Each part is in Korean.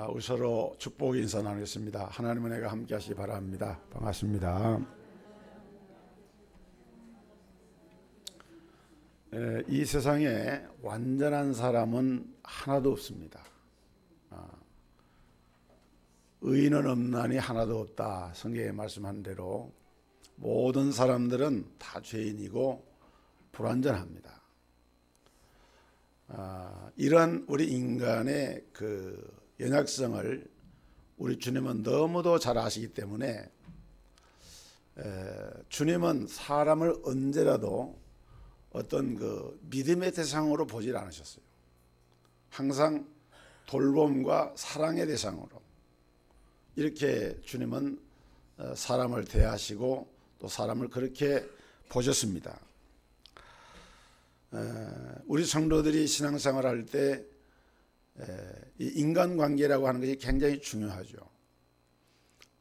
우리 서로 축복 인사 나누겠습니다. 하나님의 은혜가 함께 하시기 바랍니다. 반갑습니다. 이 세상에 완전한 사람은 하나도 없습니다. 의인은 없나니 하나도 없다. 성경에 말씀한 대로 모든 사람들은 다 죄인이고 불완전합니다. 이런 우리 인간의 그 연약성을 우리 주님은 너무도 잘 아시기 때문에 주님은 사람을 언제라도 어떤 그 믿음의 대상으로 보질 않으셨어요. 항상 돌봄과 사랑의 대상으로 이렇게 주님은 사람을 대하시고 또 사람을 그렇게 보셨습니다. 우리 성도들이 신앙생활 할 때 이 인간관계라고 하는 것이 굉장히 중요하죠.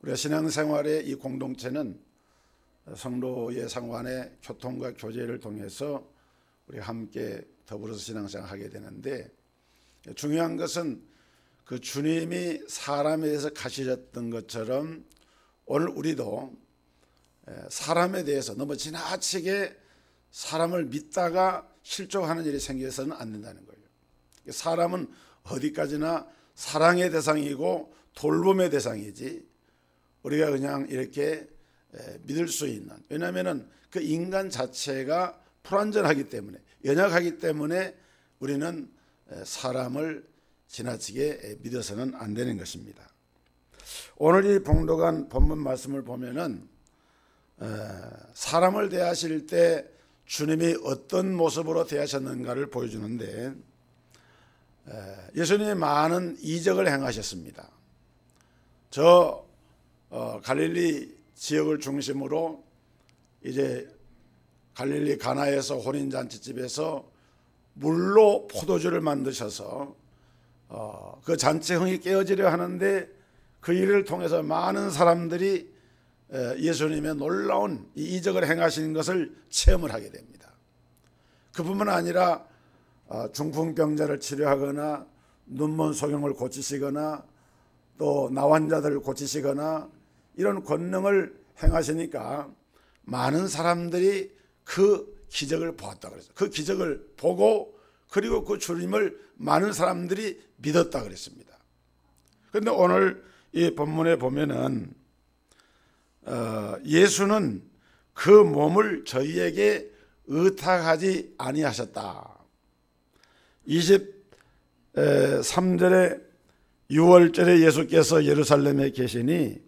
우리가 신앙생활의 이 공동체는 성도의 상관의 교통과 교제를 통해서 우리가 함께 더불어서 신앙생활을 하게 되는데, 중요한 것은 그 주님이 사람에 대해서 가르치셨던 것처럼 오늘 우리도 사람에 대해서 너무 지나치게 사람을 믿다가 실족하는 일이 생겨서는 안 된다는 거예요. 사람은 어디까지나 사랑의 대상이고 돌봄의 대상이지 우리가 그냥 이렇게 믿을 수 있는, 왜냐하면 그 인간 자체가 불완전하기 때문에, 연약하기 때문에 우리는 사람을 지나치게 믿어서는 안 되는 것입니다. 오늘 이 봉독한 본문 말씀을 보면은 사람을 대하실 때 주님이 어떤 모습으로 대하셨는가를 보여주는데, 예수님이 많은 이적을 행하셨습니다. 저 갈릴리 지역을 중심으로 이제 갈릴리 가나에서 혼인잔치집에서 물로 포도주를 만드셔서 그 잔치 흥이 깨어지려 하는데, 그 일을 통해서 많은 사람들이 예수님의 놀라운 이 이적을 행하시는 것을 체험을 하게 됩니다. 그뿐만 아니라 중풍병자를 치료하거나 눈먼 소경을 고치시거나 또 나환자들을 고치시거나 이런 권능을 행하시니까 많은 사람들이 그 기적을 보았다 그랬어요. 그 기적을 보고 그리고 그 주님을 많은 사람들이 믿었다 그랬습니다. 그런데 오늘 이 본문에 보면은 예수는 그 몸을 저희에게 의탁하지 아니하셨다. 23절에 6월절에 예수께서 예루살렘에 계시니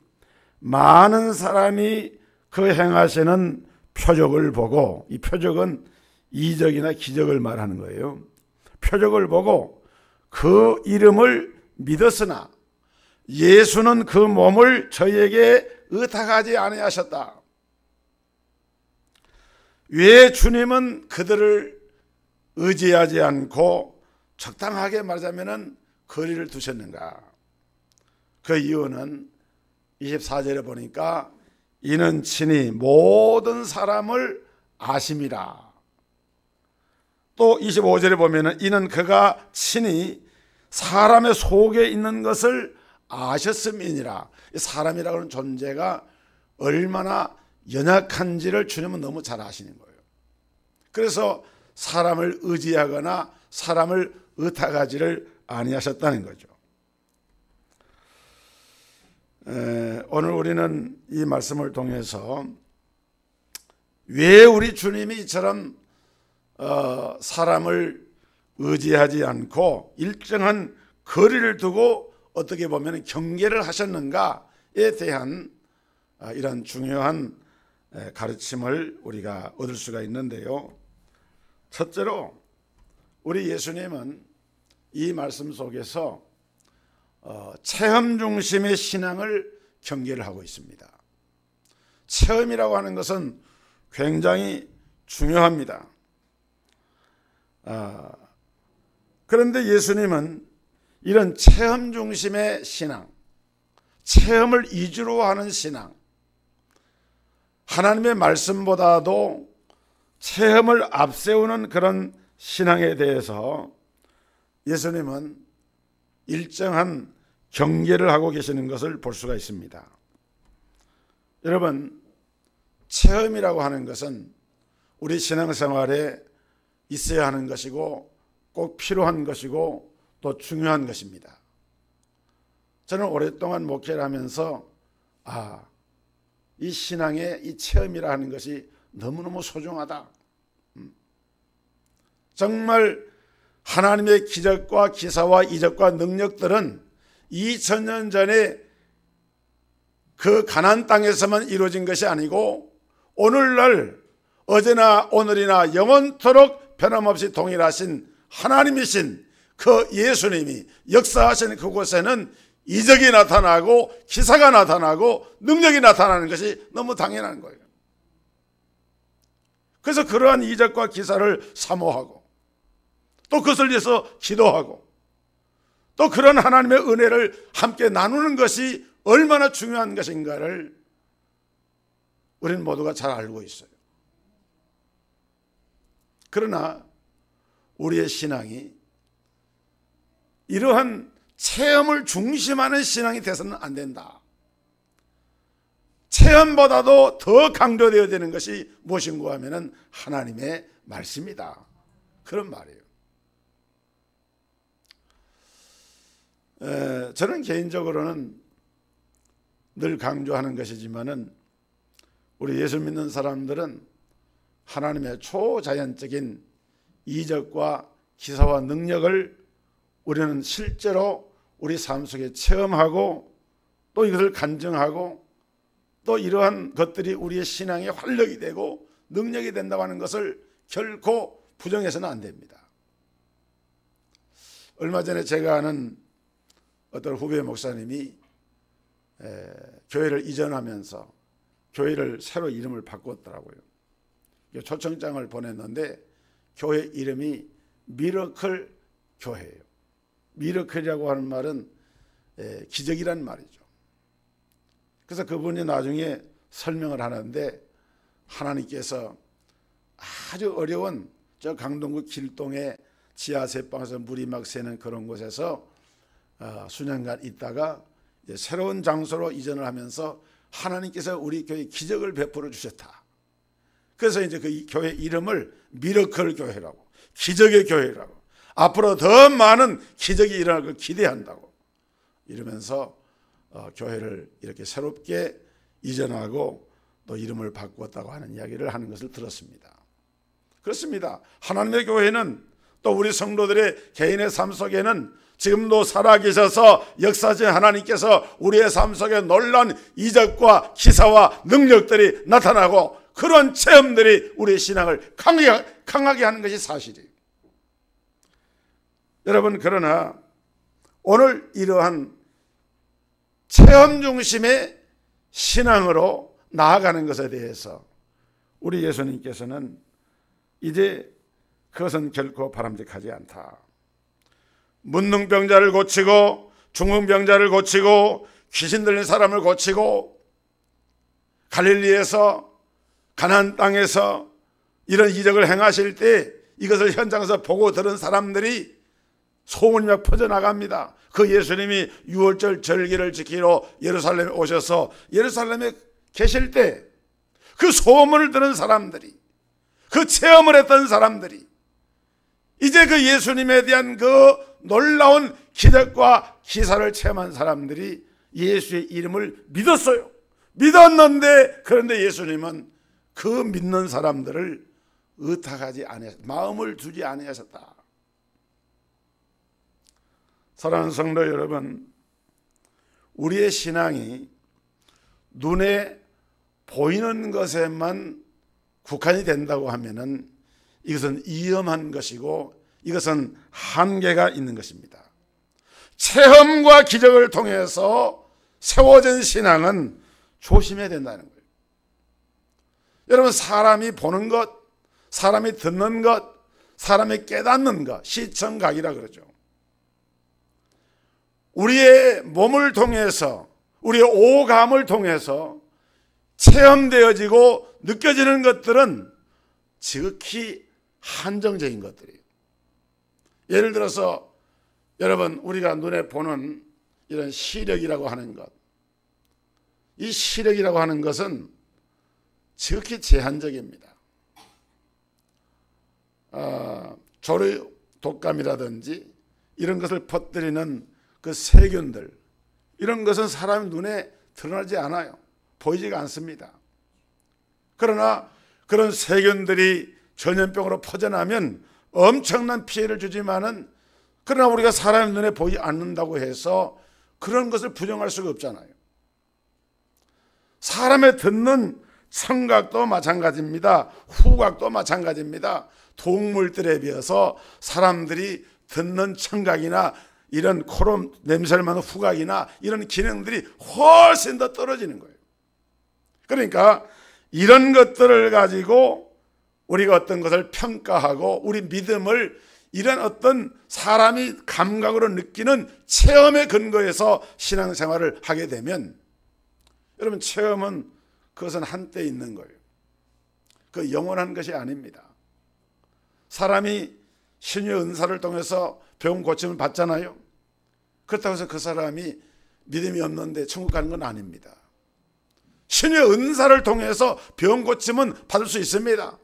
많은 사람이 그 행하시는 표적을 보고, 이 표적은 이적이나 기적을 말하는 거예요. 표적을 보고 그 이름을 믿었으나 예수는 그 몸을 저희에게 의탁하지 아니하셨다. 왜 주님은 그들을 의지하지 않고 적당하게 말하자면 거리를 두셨는가? 그 이유는 24절에 보니까 이는 친히 모든 사람을 아심이라. 또 25절에 보면 이는 그가 친히 사람의 속에 있는 것을 아셨음이니라. 사람이라고 하는 존재가 얼마나 연약한지를 주님은 너무 잘 아시는 거예요. 그래서 사람을 의지하거나 사람을 의탁하지를 아니하셨다는 거죠. 오늘 우리는 이 말씀을 통해서 왜 우리 주님이 이처럼 사람을 의지하지 않고 일정한 거리를 두고 어떻게 보면 경계를 하셨는가에 대한 이런 중요한 가르침을 우리가 얻을 수가 있는데요. 첫째로 우리 예수님은 이 말씀 속에서 체험 중심의 신앙을 경계를 하고 있습니다. 체험이라고 하는 것은 굉장히 중요합니다. 그런데 예수님은 이런 체험 중심의 신앙, 체험을 위주로 하는 신앙, 하나님의 말씀보다도 체험을 앞세우는 그런 신앙에 대해서 예수님은 일정한 경계를 하고 계시는 것을 볼 수가 있습니다. 여러분, 체험이라고 하는 것은 우리 신앙생활에 있어야 하는 것이고 꼭 필요한 것이고 또 중요한 것입니다. 저는 오랫동안 목회를 하면서 이 신앙의 이 체험이라 하는 것이 너무너무 소중하다. 정말 하나님의 기적과 기사와 이적과 능력들은 2000년 전에 그 가나안 땅에서만 이루어진 것이 아니고 오늘날 어제나 오늘이나 영원토록 변함없이 동일하신 하나님이신 그 예수님이 역사하신 그곳에는 이적이 나타나고 기사가 나타나고 능력이 나타나는 것이 너무 당연한 거예요. 그래서 그러한 이적과 기사를 사모하고 또 그것을 위해서 기도하고 또 그런 하나님의 은혜를 함께 나누는 것이 얼마나 중요한 것인가를 우리는 모두가 잘 알고 있어요. 그러나 우리의 신앙이 이러한 체험을 중심하는 신앙이 돼서는 안 된다. 체험보다도 더 강조되어야 되는 것이 무엇인가 하면은 하나님의 말씀이다. 그런 말이에요. 저는 개인적으로는 늘 강조하는 것이지만은 우리 예수 믿는 사람들은 하나님의 초자연적인 이적과 기사와 능력을 우리는 실제로 우리 삶 속에 체험하고 또 이것을 간증하고 또 이러한 것들이 우리의 신앙의 활력이 되고 능력이 된다고 하는 것을 결코 부정해서는 안 됩니다. 얼마 전에 제가 아는 어떤 후배 목사님이 교회를 이전하면서 교회를 새로 이름을 바꿨더라고요. 초청장을 보냈는데 교회 이름이 미러클 교회예요. 미러클이라고 하는 말은 기적이란 말이죠. 그래서 그분이 나중에 설명을 하는데 하나님께서 아주 어려운 저 강동구 길동의 지하 세방에서 물이 막 새는 그런 곳에서 수년간 있다가 이제 새로운 장소로 이전을 하면서 하나님께서 우리 교회에 기적을 베풀어 주셨다. 그래서 이제 그 교회 이름을 미러클 교회라고, 기적의 교회라고, 앞으로 더 많은 기적이 일어날 걸 기대한다고 이러면서 교회를 이렇게 새롭게 이전하고 또 이름을 바꾸었다고 하는 이야기를 하는 것을 들었습니다. 그렇습니다. 하나님의 교회는 또 우리 성도들의 개인의 삶 속에는 지금도 살아계셔서 역사하신 하나님께서 우리의 삶 속에 놀라운 이적과 기사와 능력들이 나타나고 그런 체험들이 우리의 신앙을 강하게 하는 것이 사실이에요. 여러분, 그러나 오늘 이러한 체험 중심의 신앙으로 나아가는 것에 대해서 우리 예수님께서는 이제 그것은 결코 바람직하지 않다. 문둥병자를 고치고 중풍병자를 고치고 귀신 들린 사람을 고치고 갈릴리에서 가나안 땅에서 이런 이적을 행하실 때 이것을 현장에서 보고 들은 사람들이 소문이 막 퍼져나갑니다. 그 예수님이 유월절 절기를 지키러 예루살렘에 오셔서 예루살렘에 계실 때 그 소문을 들은 사람들이, 그 체험을 했던 사람들이 이제 그 예수님에 대한 그 놀라운 기적과 기사를 체험한 사람들이 예수의 이름을 믿었어요. 믿었는데 그런데 예수님은 그 믿는 사람들을 의탁하지 아니하셨다. 마음을 두지 아니하셨다. 사랑하는 성도 여러분, 우리의 신앙이 눈에 보이는 것에만 국한이 된다고 하면은 이것은 위험한 것이고 이것은 한계가 있는 것입니다. 체험과 기적을 통해서 세워진 신앙은 조심해야 된다는 거예요. 여러분, 사람이 보는 것, 사람이 듣는 것, 사람이 깨닫는 것, 시청각이라 그러죠. 우리의 몸을 통해서, 우리의 오감을 통해서 체험되어지고 느껴지는 것들은 지극히 한정적인 것들이에요. 예를 들어서 여러분, 우리가 눈에 보는 이런 시력이라고 하는 것, 이 시력이라고 하는 것은 지극히 제한적입니다. 조류 독감이라든지 이런 것을 퍼뜨리는 그 세균들, 이런 것은 사람 눈에 드러나지 않아요. 보이지가 않습니다. 그러나 그런 세균들이 전염병으로 퍼져나면 엄청난 피해를 주지만은, 그러나 우리가 사람의 눈에 보이지 않는다고 해서 그런 것을 부정할 수가 없잖아요. 사람의 듣는 청각도 마찬가지입니다. 후각도 마찬가지입니다. 동물들에 비해서 사람들이 듣는 청각이나 이런 코로 냄새를 맡는 후각이나 이런 기능들이 훨씬 더 떨어지는 거예요. 그러니까 이런 것들을 가지고 우리가 어떤 것을 평가하고 우리 믿음을 이런 어떤 사람이 감각으로 느끼는 체험에 근거해서 신앙생활을 하게 되면, 여러분, 체험은 그것은 한때 있는 거예요. 그 영원한 것이 아닙니다. 사람이 신유의 은사를 통해서 병 고침을 받잖아요. 그렇다고 해서 그 사람이 믿음이 없는데 천국 가는 건 아닙니다. 신유의 은사를 통해서 병 고침은 받을 수 있습니다.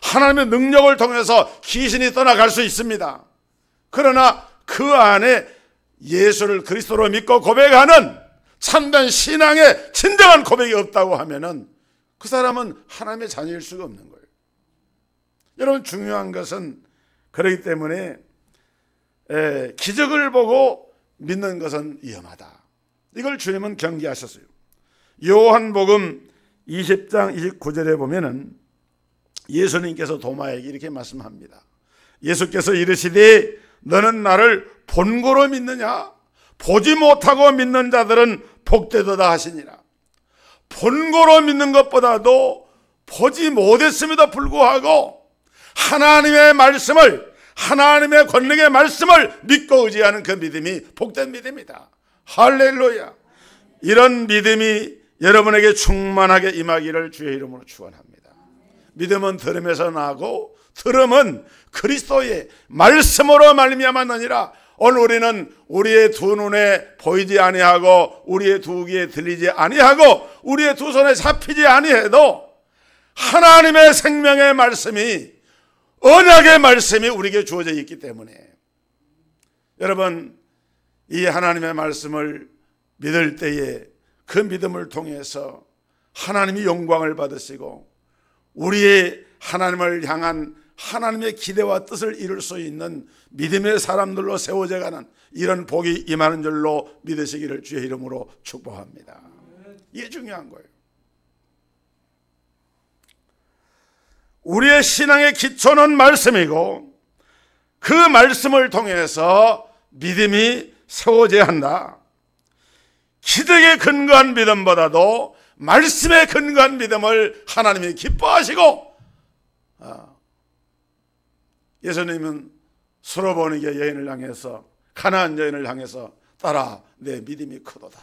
하나님의 능력을 통해서 귀신이 떠나갈 수 있습니다. 그러나 그 안에 예수를 그리스도로 믿고 고백하는 참된 신앙의 진정한 고백이 없다고 하면은 그 사람은 하나님의 자녀일 수가 없는 거예요. 여러분, 중요한 것은 그렇기 때문에 기적을 보고 믿는 것은 위험하다. 이걸 주님은 경계하셨어요. 요한복음 20장 29절에 보면은 예수님께서 도마에게 이렇게 말씀합니다. 예수께서 이르시되 너는 나를 본고로 믿느냐? 보지 못하고 믿는 자들은 복되도다 하시니라. 본고로 믿는 것보다도 보지 못했음에도 불구하고 하나님의 말씀을, 하나님의 권능의 말씀을 믿고 의지하는 그 믿음이 복된 믿음이다. 할렐루야. 이런 믿음이 여러분에게 충만하게 임하기를 주의 이름으로 축원합니다. 믿음은 들음에서 나고 들음은 그리스도의 말씀으로 말미암았느니라. 오늘 우리는 우리의 두 눈에 보이지 아니하고 우리의 두 귀에 들리지 아니하고 우리의 두 손에 잡히지 아니해도 하나님의 생명의 말씀이, 언약의 말씀이 우리에게 주어져 있기 때문에, 여러분, 이 하나님의 말씀을 믿을 때에 그 믿음을 통해서 하나님이 영광을 받으시고 우리의 하나님을 향한 하나님의 기대와 뜻을 이룰 수 있는 믿음의 사람들로 세워져 가는 이런 복이 임하는 줄로 믿으시기를 주의 이름으로 축복합니다. 이게 중요한 거예요. 우리의 신앙의 기초는 말씀이고 그 말씀을 통해서 믿음이 세워져야 한다. 기적에 근거한 믿음보다도 말씀에 근거한 믿음을 하나님이 기뻐하시고, 예수님은 수로보니게 여인을 향해서, 가나안 여인을 향해서 따라 내 믿음이 크도다.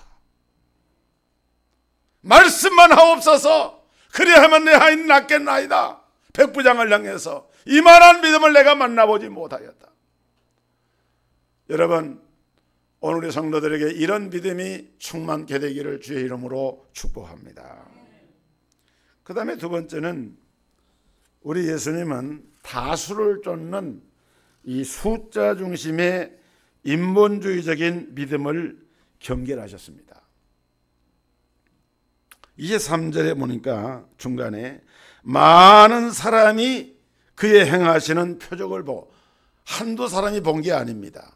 말씀만 하옵소서. 그리하면 내 하인이 낫겠나이다. 백부장을 향해서 이만한 믿음을 내가 만나보지 못하였다. 여러분, 오늘 우리 성도들에게 이런 믿음이 충만케 되기를 주의 이름으로 축복합니다. 그 다음에 두 번째는, 우리 예수님은 다수를 쫓는 이 숫자 중심의 인본주의적인 믿음을 경계하셨습니다. 23절에 보니까 중간에 많은 사람이 그의 행하시는 표적을 보고, 한두 사람이 본 게 아닙니다.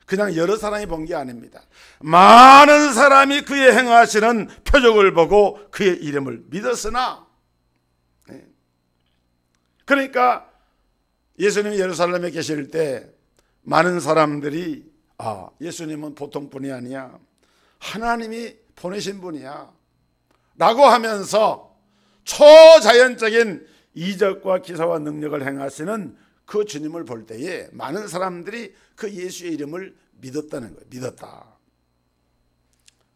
그냥 여러 사람이 본 게 아닙니다. 많은 사람이 그의 행하시는 표적을 보고 그의 이름을 믿었으나, 그러니까 예수님이 예루살렘에 계실 때 많은 사람들이 예수님은 보통 분이 아니야, 하나님이 보내신 분이야 라고 하면서 초자연적인 이적과 기사와 능력을 행하시는 그 주님을 볼 때에 많은 사람들이 그 예수의 이름을 믿었다는 거예요. 믿었다.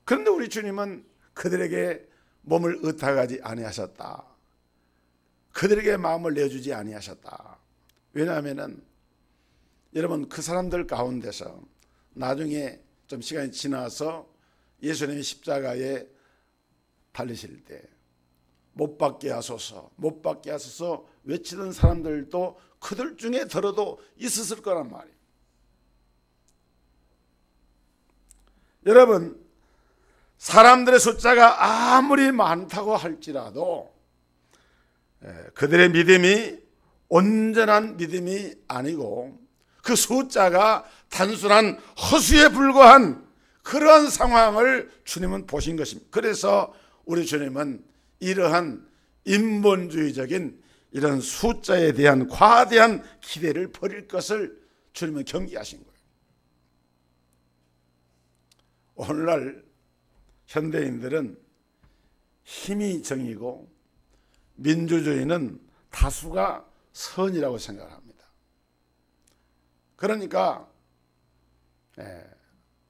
그런데 우리 주님은 그들에게 몸을 의탁하지 아니하셨다. 그들에게 마음을 내주지 아니하셨다. 왜냐하면 여러분, 그 사람들 가운데서 나중에 좀 시간이 지나서 예수님이 십자가에 달리실 때 못 박게 하소서, 못 박게 하소서 외치던 사람들도 그들 중에 들어도 있었을 거란 말이에요. 여러분, 사람들의 숫자가 아무리 많다고 할지라도 그들의 믿음이 온전한 믿음이 아니고 그 숫자가 단순한 허수에 불과한 그러한 상황을 주님은 보신 것입니다. 그래서 우리 주님은 이러한 인본주의적인 이런 숫자에 대한 과대한 기대를 버릴 것을 주님은 경계하신 거예요. 오늘날 현대인들은 힘이 정이고 민주주의는 다수가 선이라고 생각을 합니다. 그러니까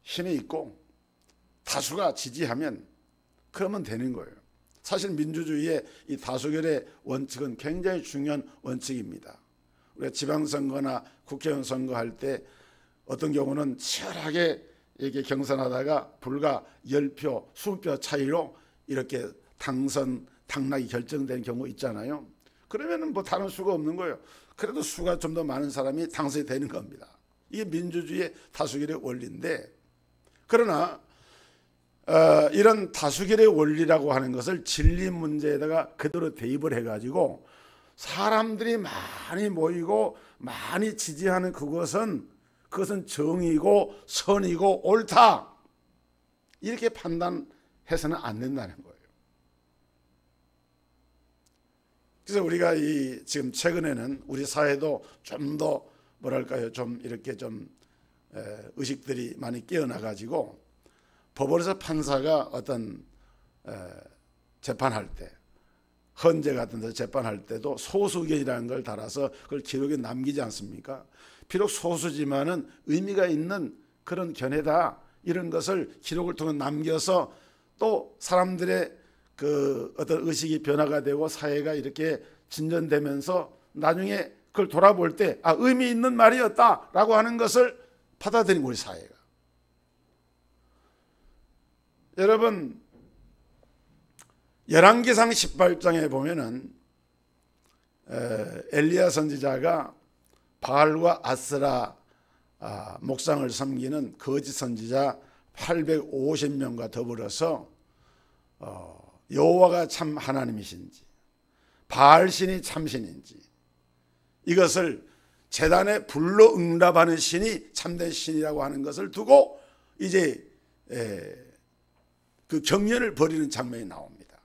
힘이 있고 다수가 지지하면 그러면 되는 거예요. 사실 민주주의의 이 다수결의 원칙은 굉장히 중요한 원칙입니다. 우리가 지방선거나 국회의원 선거할 때 어떤 경우는 치열하게 이렇게 경선하다가 불과 10표, 20표 차이로 이렇게 당락이 결정된 경우 있잖아요. 그러면은 뭐 다른 수가 없는 거예요. 그래도 수가 좀 더 많은 사람이 당선이 되는 겁니다. 이게 민주주의의 다수결의 원리인데, 그러나 이런 다수결의 원리라고 하는 것을 진리 문제에다가 그대로 대입을 해가지고 사람들이 많이 모이고 많이 지지하는 그것은 정의고 선이고 옳다, 이렇게 판단해서는 안 된다는 거예요. 그래서 우리가 지금 최근에는 우리 사회도 좀 더 뭐랄까요, 좀 이렇게 좀 의식들이 많이 깨어나가지고 법원에서 판사가 어떤 재판할 때, 헌재 같은 데서 재판할 때도 소수 의견이라는 걸 달아서 그걸 기록에 남기지 않습니까? 비록 소수지만은 의미가 있는 그런 견해다, 이런 것을 기록을 통해 남겨서 또 사람들의 그 어떤 의식이 변화가 되고 사회가 이렇게 진전되면서 나중에 그걸 돌아볼 때 의미 있는 말이었다라고 하는 것을 받아들인 우리 사회가. 여러분, 열왕기상 18장에 보면은 엘리야 선지자가 바알과 아스라 목상을 섬기는 거짓 선지자 850명과 더불어서 여호와가 참 하나님이신지 바알신이 참신인지 이것을 제단에 불로 응답하는 신이 참된 신이라고 하는 것을 두고 이제 그 경연을 벌이는 장면이 나옵니다.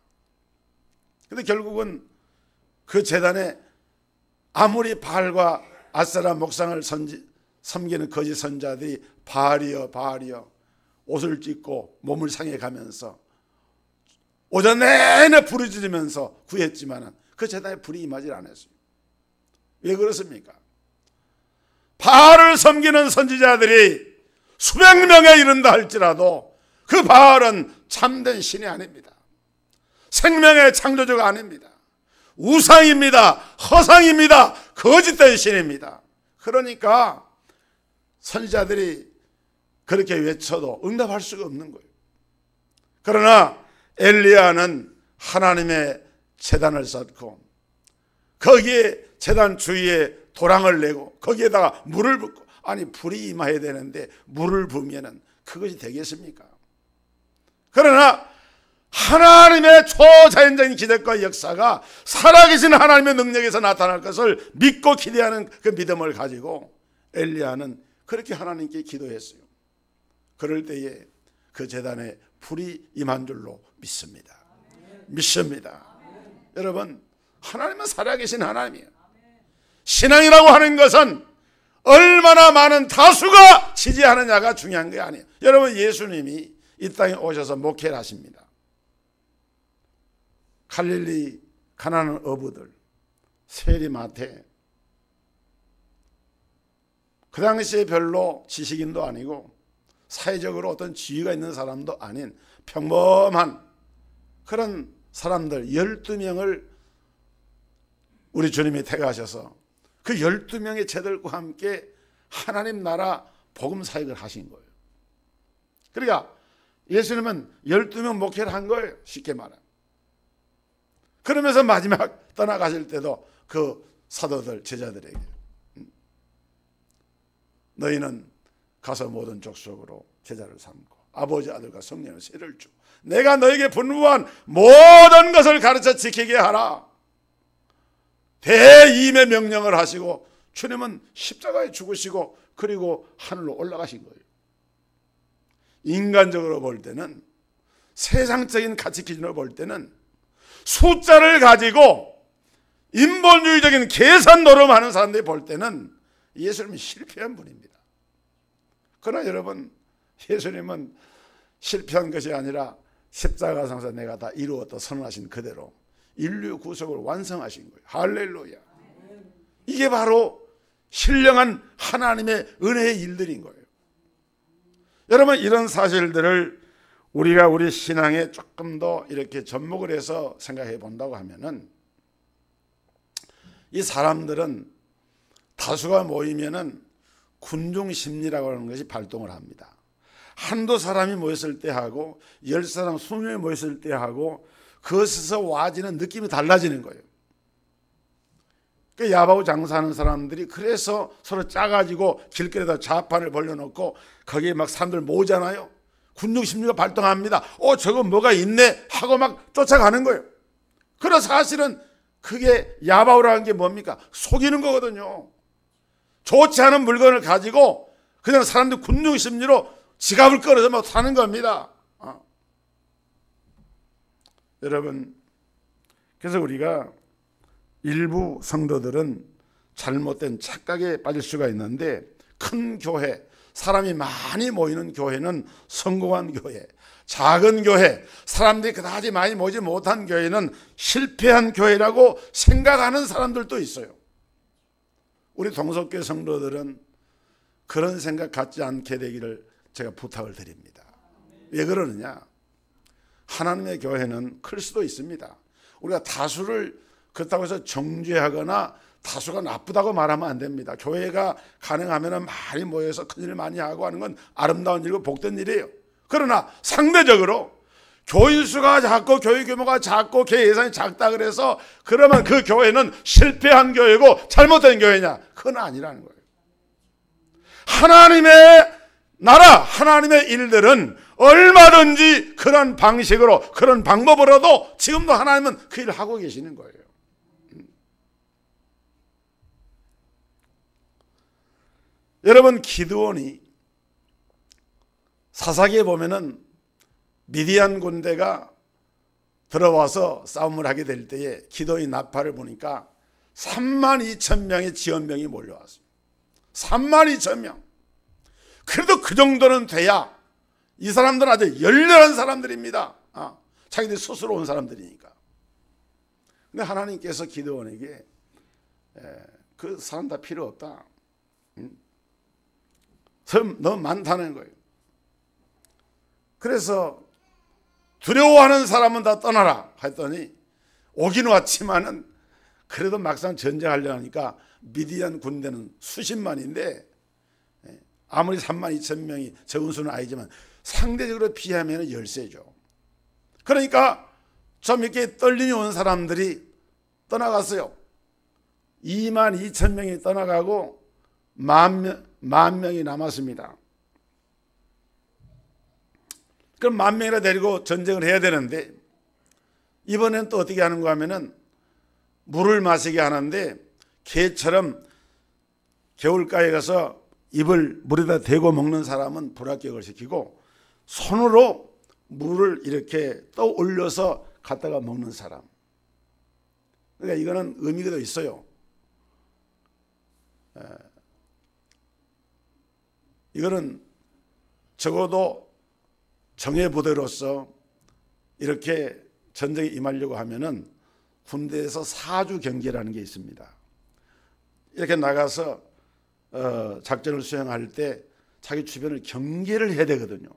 그런데 결국은 그 제단에 아무리 바알과 아세라 목상을 섬기는 거짓 선자들이 바알이여 바알이여 옷을 찢고 몸을 상해 가면서 오전 내내 부르짖으면서 구했지만 그 제단에 불이 임하지 않았어요. 왜 그렇습니까? 바알을 섬기는 선지자들이 수백 명에 이른다 할지라도 그 바알은 참된 신이 아닙니다. 생명의 창조주가 아닙니다. 우상입니다. 허상입니다. 거짓된 신입니다. 그러니까 선지자들이 그렇게 외쳐도 응답할 수가 없는 거예요. 그러나 엘리야는 하나님의 제단을 쌓고 거기에 제단 주위에 도랑을 내고 거기에다가 물을 붓고, 아니 불이 임해야 되는데 물을 부으면은 그것이 되겠습니까? 그러나 하나님의 초자연적인 기적과 역사가 살아계신 하나님의 능력에서 나타날 것을 믿고 기대하는 그 믿음을 가지고 엘리야는 그렇게 하나님께 기도했어요. 그럴 때에 그 제단에 불이 임한 줄로 믿습니다. 믿습니다. 여러분, 하나님은 살아계신 하나님이에요. 신앙이라고 하는 것은 얼마나 많은 다수가 지지하느냐가 중요한 게 아니에요. 여러분, 예수님이 이 땅에 오셔서 목회를 하십니다. 갈릴리 가난한 어부들, 세리마태, 그 당시에 별로 지식인도 아니고 사회적으로 어떤 지위가 있는 사람도 아닌 평범한 그런 사람들 12명을 우리 주님이 택하셔서 그 12명의 제들과 함께 하나님 나라 복음 사역을 하신 거예요. 그러니까 예수님은 12명 목회를 한 거예요. 쉽게 말하면. 그러면서 마지막 떠나가실 때도 그 사도들 제자들에게 너희는 가서 모든 족속으로 제자를 삼고 아버지 아들과 성령의 세를 주고 내가 너에게 분부한 모든 것을 가르쳐 지키게 하라. 대임의 명령을 하시고 주님은 십자가에 죽으시고 그리고 하늘로 올라가신 거예요. 인간적으로 볼 때는, 세상적인 가치 기준으로 볼 때는 숫자를 가지고 인본주의적인 계산 노름하는 사람들이 볼 때는 예수님은 실패한 분입니다. 그러나 여러분, 예수님은 실패한 것이 아니라 십자가상에서 내가 다 이루었다 선언하신 그대로 인류 구속을 완성하신 거예요. 할렐루야. 이게 바로 신령한 하나님의 은혜의 일들인 거예요. 여러분, 이런 사실들을 우리가 우리 신앙에 조금 더 이렇게 접목을 해서 생각해 본다고 하면은, 이 사람들은 다수가 모이면은 군중 심리라고 하는 것이 발동을 합니다. 한두 사람이 모였을 때 하고 10사람, 20명이 모였을 때 하고 그것에서 와지는 느낌이 달라지는 거예요. 그 야바우 장사하는 사람들이 그래서 서로 짜가지고 길거리에다 좌판을 벌려놓고 거기에 막 사람들 모으잖아요. 군중 심리가 발동합니다. 저거 뭐가 있네 하고 막 쫓아가는 거예요. 그러나 사실은 그게 야바우라는 게 뭡니까? 속이는 거거든요. 좋지 않은 물건을 가지고 그냥 사람들 군중 심리로 지갑을 끌어서 막 사는 겁니다. 여러분, 그래서 우리가 일부 성도들은 잘못된 착각에 빠질 수가 있는데, 큰 교회, 사람이 많이 모이는 교회는 성공한 교회, 작은 교회, 사람들이 그다지 많이 모이지 못한 교회는 실패한 교회라고 생각하는 사람들도 있어요. 우리 동석교회 성도들은 그런 생각 갖지 않게 되기를 제가 부탁을 드립니다. 왜 그러느냐? 하나님의 교회는 클 수도 있습니다. 우리가 다수를 그렇다고 해서 정죄하거나 다수가 나쁘다고 말하면 안 됩니다. 교회가 가능하면 많이 모여서 큰일을 많이 하고 하는 건 아름다운 일이고 복된 일이에요. 그러나 상대적으로 교인 수가 작고 교회 규모가 작고 교회 예산이 작다 그래서 그러면 그 교회는 실패한 교회고 잘못된 교회냐? 그건 아니라는 거예요. 하나님의 나라, 하나님의 일들은 얼마든지 그런 방식으로, 그런 방법으로도 지금도 하나님은 그 일을 하고 계시는 거예요. 여러분, 기드온이 사사기에 보면은 미디안 군대가 들어와서 싸움을 하게 될 때에 기드온이 나팔을 보니까 32,000명의 지원병이 몰려왔습니다. 32,000명. 그래도 그 정도는 돼야, 이 사람들은 아주 열렬한 사람들입니다. 자기들이 스스로 온 사람들이니까. 근데 하나님께서 기드온에게 그 사람 다 필요 없다. 너무 많다는 거예요. 그래서 두려워하는 사람은 다 떠나라 했더니 오긴 왔지만은 그래도 막상 전쟁하려고 하니까 미디안 군대는 수십만인데 아무리 32,000명이 적은 수는 아니지만 상대적으로 비하면 열세죠. 그러니까 좀 이렇게 떨림이 온 사람들이 떠나갔어요. 22,000명이 떠나가고 10,000명이 남았습니다. 그럼 10,000명이나 데리고 전쟁을 해야 되는데, 이번엔 또 어떻게 하는가 하면은 물을 마시게 하는데, 개처럼 겨울가에 가서 입을 물에다 대고 먹는 사람은 불합격을 시키고, 손으로 물을 이렇게 떠 올려서 갖다가 먹는 사람. 그러니까 이거는 의미가 더 있어요. 이거는 적어도 정예부대로서 이렇게 전쟁에 임하려고 하면은 군대에서 사주 경계라는 게 있습니다. 이렇게 나가서 작전을 수행할 때 자기 주변을 경계를 해야 되거든요.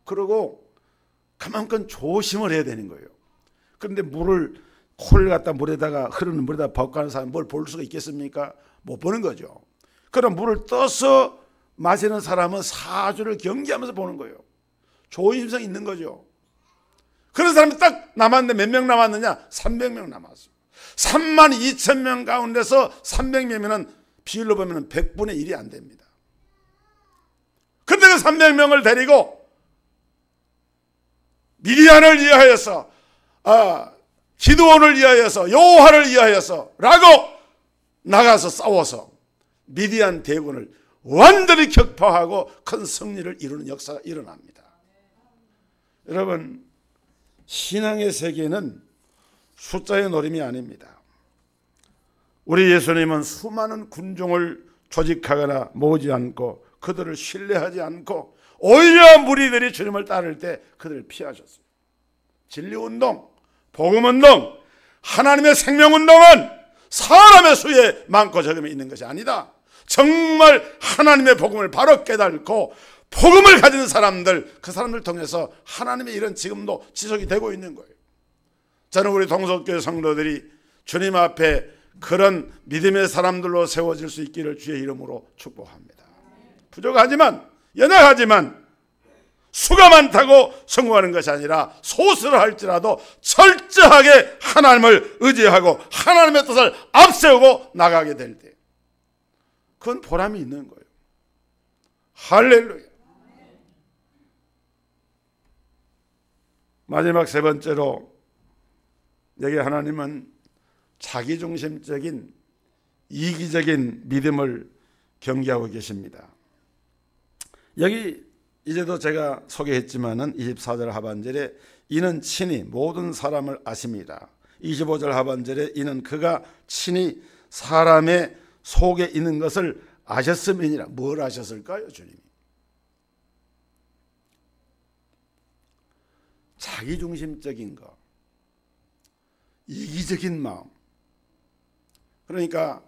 그리고 그만큼 조심을 해야 되는 거예요. 그런데 코를 갖다 물에다가, 흐르는 물에다가 벗가는 사람이 뭘 볼 수가 있겠습니까? 못 보는 거죠. 그럼 물을 떠서 마시는 사람은 사주를 경계하면서 보는 거예요. 좋은 심성이 있는 거죠. 그런 사람이 딱 남았는데 몇 명 남았느냐? 300명 남았어요. 32,000명 가운데서 300명이면 비율로 보면 100분의 1이 안 됩니다. 그런데 그 300명을 데리고 미디안을 위하여서, 기드온을 위하여서, 여호와를 위하여서 라고 나가서 싸워서 미디안 대군을 완전히 격파하고 큰 승리를 이루는 역사가 일어납니다. 여러분, 신앙의 세계는 숫자의 노림이 아닙니다. 우리 예수님은 수많은 군종을 조직하거나 모으지 않고 그들을 신뢰하지 않고 오히려 무리들이 주님을 따를 때 그들을 피하셨어요. 진리운동, 복음운동, 하나님의 생명운동은 사람의 수에 많고 적음이 있는 것이 아니다. 정말 하나님의 복음을 바로 깨닫고 복음을 가진 사람들, 그 사람들 통해서 하나님의 일은 지금도 지속이 되고 있는 거예요. 저는 우리 동석교회 성도들이 주님 앞에 그런 믿음의 사람들로 세워질 수 있기를 주의 이름으로 축복합니다. 부족하지만, 연약하지만 수가 많다고 성공하는 것이 아니라 소수를 할지라도 철저하게 하나님을 의지하고 하나님의 뜻을 앞세우고 나가게 될 때 그건 보람이 있는 거예요. 할렐루야. 마지막 세 번째로, 여기 하나님은 자기중심적인 이기적인 믿음을 경계하고 계십니다. 여기 이제도 제가 소개했지만은 24절 하반절에 이는 친히 모든 사람을 아십니다. 25절 하반절에 이는 그가 친히 사람의 속에 있는 것을 아셨음이니라. 뭘 아셨을까요, 주님이? 자기중심적인 것, 이기적인 마음. 그러니까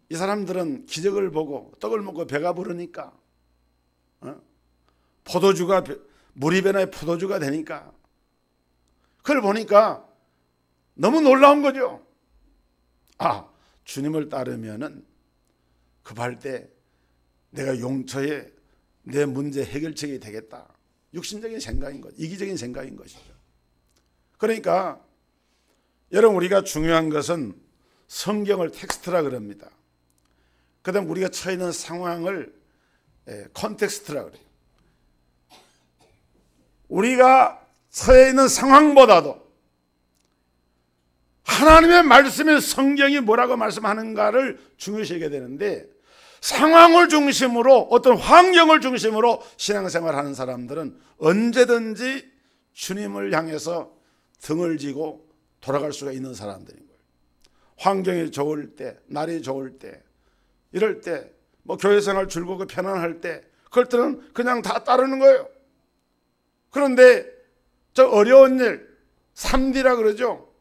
이 사람들은 기적을 보고 떡을 먹고 배가 부르니까, 포도주가 물이 변화에 포도주가 되니까 그걸 보니까 너무 놀라운 거죠. 주님을 따르면은 급할 때 내가 용처에 내 문제 해결책이 되겠다. 육신적인 생각인 것, 이기적인 생각인 것이죠. 그러니까 여러분, 우리가 중요한 것은 성경을 텍스트라 그럽니다. 그 다음 우리가 처해 있는 상황을 컨텍스트라 그래요. 우리가 처해 있는 상황보다도 하나님의 말씀인 성경이 뭐라고 말씀하는가를 중요시하게 되는데, 상황을 중심으로, 어떤 환경을 중심으로 신앙생활을 하는 사람들은 언제든지 주님을 향해서 등을 지고 돌아갈 수가 있는 사람들인 거예요. 환경이 좋을 때, 날이 좋을 때, 이럴 때, 교회생활 즐겁고 편안할 때, 그럴 때는 그냥 다 따르는 거예요. 그런데 저 어려운 일, 3D라 그러죠.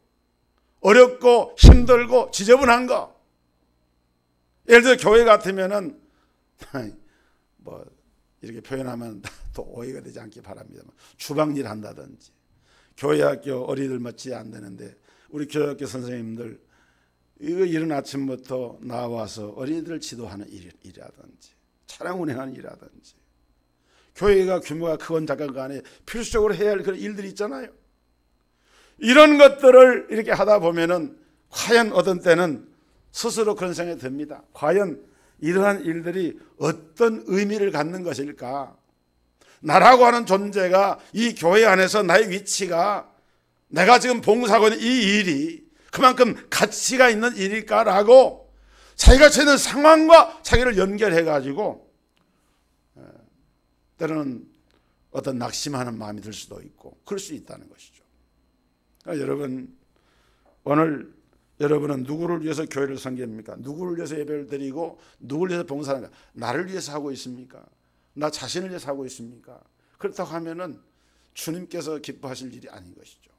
어렵고 힘들고 지저분한 거. 예를 들어 교회 같으면은 이렇게 표현하면 또 오해가 되지 않기 바랍니다만, 주방일 한다든지, 교회 학교 어린이들 맞지 안 되는데 우리 교회학교 선생님들 이거 이른 아침부터 나와서 어린이들을 지도하는 일이라든지, 차량 운행하는 일이라든지, 교회가 규모가 크건 작건 간에 필수적으로 해야 할 그런 일들이 있잖아요. 이런 것들을 이렇게 하다 보면은 과연 어떤 때는 스스로 그런 생각이 듭니다. 과연 이러한 일들이 어떤 의미를 갖는 것일까? 나라고 하는 존재가, 이 교회 안에서 나의 위치가, 내가 지금 봉사하고 있는 이 일이 그만큼 가치가 있는 일일까라고 자기가 처해 있는 상황과 자기를 연결해가지고 때로는 어떤 낙심하는 마음이 들 수도 있고 그럴 수 있다는 것이죠. 그러니까 여러분, 오늘 여러분은 누구를 위해서 교회를 섬깁니까? 누구를 위해서 예배를 드리고 누구를 위해서 봉사하는가? 나를 위해서 하고 있습니까? 나 자신을 위해서 하고 있습니까? 그렇다고 하면은 주님께서 기뻐하실 일이 아닌 것이죠.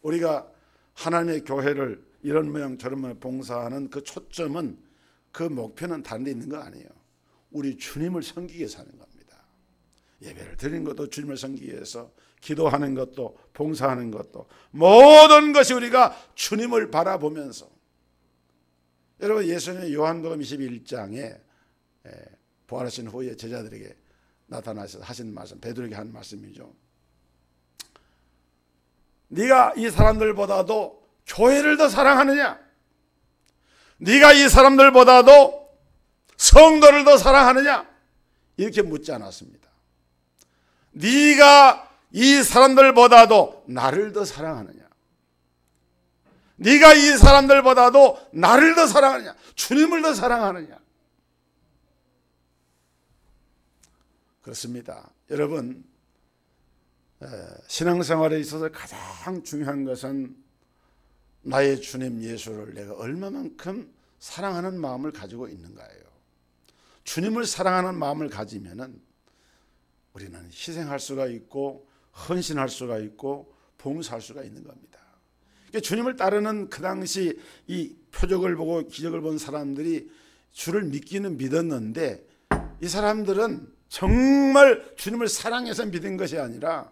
우리가 하나님의 교회를 이런 모양 저런 모양 봉사하는 그 초점은, 그 목표는 다른 데 있는 거 아니에요. 우리 주님을 섬기기 위해서 하는 겁니다. 예배를 드리는 것도 주님을 섬기기 위해서, 기도하는 것도, 봉사하는 것도, 모든 것이 우리가 주님을 바라보면서. 여러분, 예수님의 요한복음 21장에 부활하신 후에 제자들에게 나타나셔서 하신 말씀, 베드로에게 한 말씀이죠. 네가 이 사람들보다도 교회를 더 사랑하느냐? 네가 이 사람들보다도 성도를 더 사랑하느냐? 이렇게 묻지 않았습니다. 네가 이 사람들보다도 나를 더 사랑하느냐? 네가 이 사람들보다도 나를 더 사랑하느냐? 주님을 더 사랑하느냐? 그렇습니다. 여러분, 신앙생활에 있어서 가장 중요한 것은 나의 주님 예수를 내가 얼마만큼 사랑하는 마음을 가지고 있는가예요. 주님을 사랑하는 마음을 가지면은 우리는 희생할 수가 있고 헌신할 수가 있고 봉사할 수가 있는 겁니다. 그러니까 주님을 따르는 그 당시 이 표적을 보고 기적을 본 사람들이 주를 믿기는 믿었는데, 이 사람들은 정말 주님을 사랑해서 믿은 것이 아니라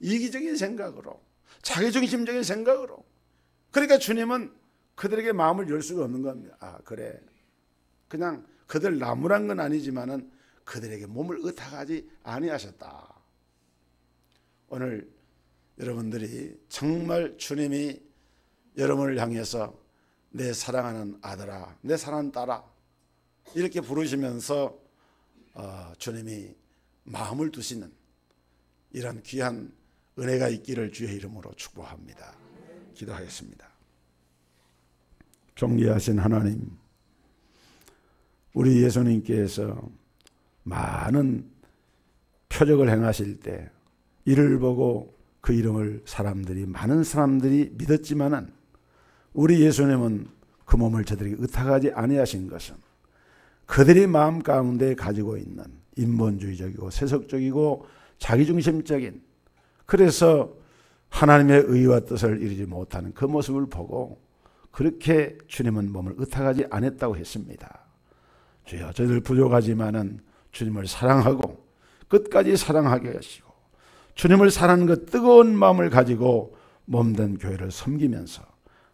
이기적인 생각으로, 자기중심적인 생각으로. 그러니까 주님은 그들에게 마음을 열 수가 없는 겁니다. 아, 그래, 그냥 그들 나무란 건 아니지만은 그들에게 몸을 의탁하지 아니하셨다. 오늘 여러분들이 정말 주님이 여러분을 향해서 내 사랑하는 아들아, 내 사랑하는 딸아 이렇게 부르시면서 주님이 마음을 두시는 이런 귀한 은혜가 있기를 주의 이름으로 축복합니다. 기도하겠습니다. 존귀하신 하나님, 우리 예수님께서 많은 표적을 행하실 때 이를 보고 그 이름을 많은 사람들이 믿었지만은 우리 예수님은 그 몸을 저들에게 의탁하지 아니하신 것은 그들의 마음 가운데 가지고 있는 인본주의적이고 세속적이고 자기중심적인, 그래서 하나님의 의와 뜻을 이루지 못하는 그 모습을 보고 그렇게 주님은 몸을 의탁하지 않았다고 했습니다. 주여, 저희들 부족하지만은 주님을 사랑하고 끝까지 사랑하게 하시고 주님을 사랑하는 그 뜨거운 마음을 가지고 몸된 교회를 섬기면서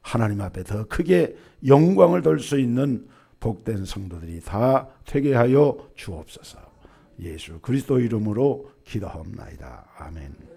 하나님 앞에 더 크게 영광을 돌 수 있는 복된 성도들이 다 되게 하여 주옵소서. 예수 그리스도 이름으로 기도하옵나이다. 아멘.